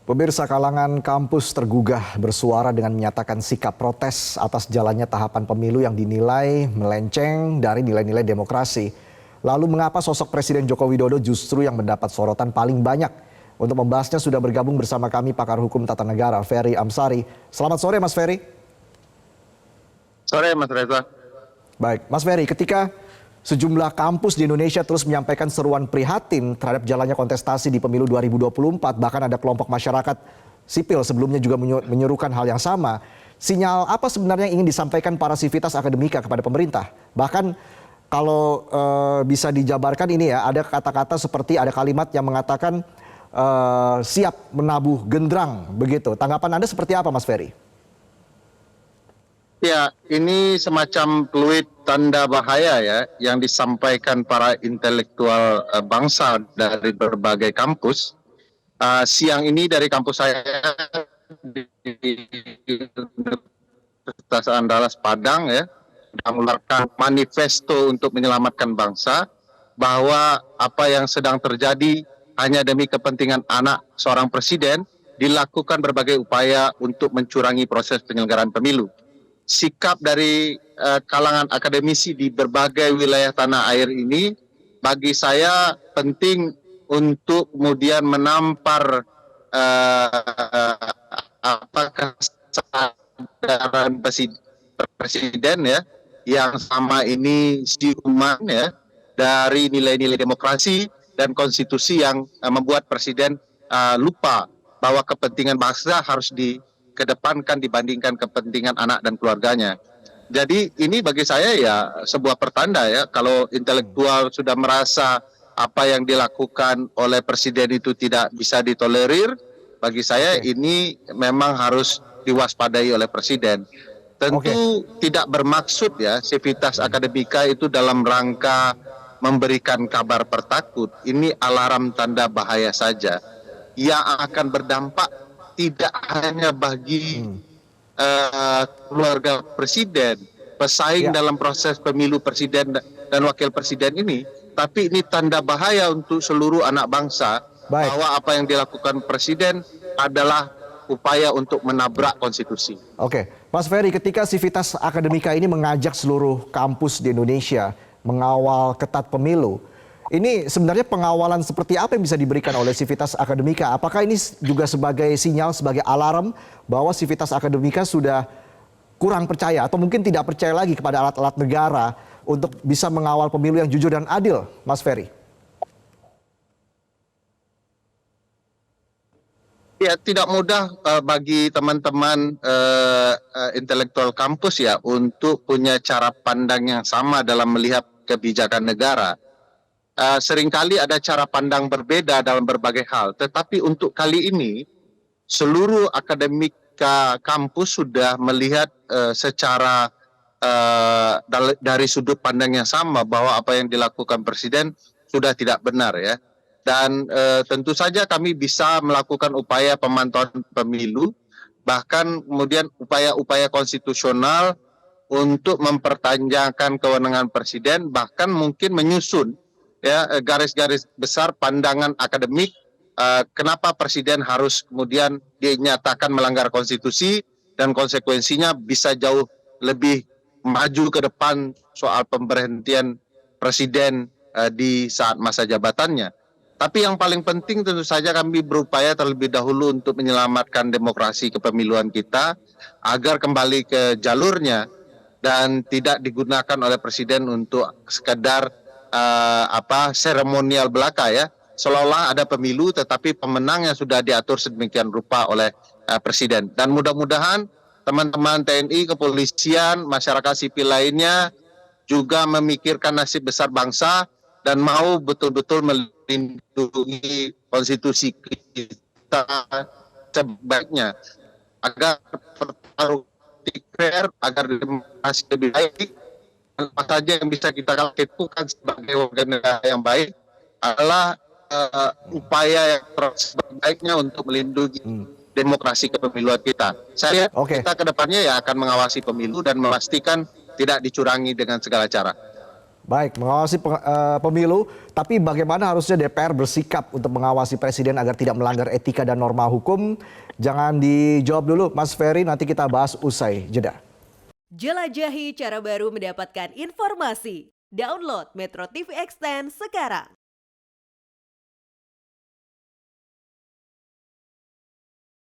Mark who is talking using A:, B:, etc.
A: Pemirsa, kalangan kampus tergugah bersuara dengan menyatakan sikap protes atas jalannya tahapan pemilu yang dinilai melenceng dari nilai-nilai demokrasi. Lalu mengapa sosok Presiden Joko Widodo justru yang mendapat sorotan paling banyak? Untuk membahasnya sudah bergabung bersama kami pakar hukum tata negara Ferry Amsari. Selamat sore Mas Ferry.
B: Sore Mas Reza.
A: Baik, Mas Ferry, ketika sejumlah kampus di Indonesia terus menyampaikan seruan prihatin terhadap jalannya kontestasi di pemilu 2024, bahkan ada kelompok masyarakat sipil sebelumnya juga menyerukan hal yang sama. Sinyal apa sebenarnya yang ingin disampaikan para sivitas akademika kepada pemerintah? Bahkan kalau bisa dijabarkan ini ya, ada kata-kata seperti ada kalimat yang mengatakan siap menabuh genderang begitu. Tanggapan Anda seperti apa Mas Ferry?
B: Ya, ini semacam peluit tanda bahaya ya yang disampaikan para intelektual bangsa dari berbagai kampus. Siang ini dari kampus saya di Universitas Andalas Padang ya, mengeluarkan manifesto untuk menyelamatkan bangsa, bahwa apa yang sedang terjadi hanya demi kepentingan anak seorang presiden, dilakukan berbagai upaya untuk mencurangi proses penyelenggaraan pemilu. Sikap dari kalangan akademisi di berbagai wilayah tanah air ini bagi saya penting untuk kemudian menampar kesadaran presiden ya yang sama ini siuman ya dari nilai-nilai demokrasi dan konstitusi yang membuat presiden lupa bahwa kepentingan bangsa harus dikedepankan dibandingkan kepentingan anak dan keluarganya. Jadi ini bagi saya ya sebuah pertanda ya, kalau intelektual sudah merasa apa yang dilakukan oleh presiden itu tidak bisa ditolerir, bagi saya ini memang harus diwaspadai oleh presiden. Tentu tidak bermaksud ya sivitas akademika itu dalam rangka memberikan kabar pertakut. Ini alarm tanda bahaya saja yang akan berdampak tidak hanya bagi keluarga presiden, pesaing dalam proses pemilu presiden dan wakil presiden ini, tapi ini tanda bahaya untuk seluruh anak bangsa. Bahwa apa yang dilakukan presiden adalah upaya untuk menabrak konstitusi.
A: Oke, Mas Ferry, ketika Sivitas Akademika ini mengajak seluruh kampus di Indonesia mengawal ketat pemilu, ini sebenarnya pengawalan seperti apa yang bisa diberikan oleh Sivitas Akademika? Apakah ini juga sebagai sinyal, sebagai alarm bahwa Sivitas Akademika sudah kurang percaya atau mungkin tidak percaya lagi kepada alat-alat negara untuk bisa mengawal pemilu yang jujur dan adil, Mas Ferry?
B: Ya, tidak mudah bagi teman-teman intelektual kampus ya untuk punya cara pandang yang sama dalam melihat kebijakan negara. Seringkali ada cara pandang berbeda dalam berbagai hal, tetapi untuk kali ini seluruh akademika kampus sudah melihat secara dari sudut pandang yang sama bahwa apa yang dilakukan presiden sudah tidak benar ya. Dan tentu saja kami bisa melakukan upaya pemantauan pemilu, bahkan kemudian upaya-upaya konstitusional untuk mempertanyakan kewenangan presiden, bahkan mungkin menyusun ya garis-garis besar pandangan akademik kenapa presiden harus kemudian dinyatakan melanggar konstitusi dan konsekuensinya bisa jauh lebih maju ke depan soal pemberhentian presiden di saat masa jabatannya. Tapi yang paling penting tentu saja kami berupaya terlebih dahulu untuk menyelamatkan demokrasi kepemiluan kita agar kembali ke jalurnya dan tidak digunakan oleh presiden untuk sekedar seremonial belaka ya, seolah-olah ada pemilu tetapi pemenangnya sudah diatur sedemikian rupa oleh presiden. Dan mudah-mudahan teman-teman TNI, kepolisian, masyarakat sipil lainnya juga memikirkan nasib besar bangsa dan mau betul-betul melindungi konstitusi kita sebaiknya agar bertaruh fair, agar demokrasi lebih baik. Apa saja yang bisa kita lakukan sebagai warga negara yang baik adalah upaya yang sebaiknya untuk melindungi demokrasi kepemiluan kita. Saya kita ke depannya ya akan mengawasi pemilu dan memastikan tidak dicurangi dengan segala cara.
A: Baik, mengawasi pemilu, tapi bagaimana harusnya DPR bersikap untuk mengawasi presiden agar tidak melanggar etika dan norma hukum? Jangan dijawab dulu, Mas Ferry, nanti kita bahas usai jeda.
C: Jelajahi cara baru mendapatkan informasi. Download Metro TV Extend sekarang.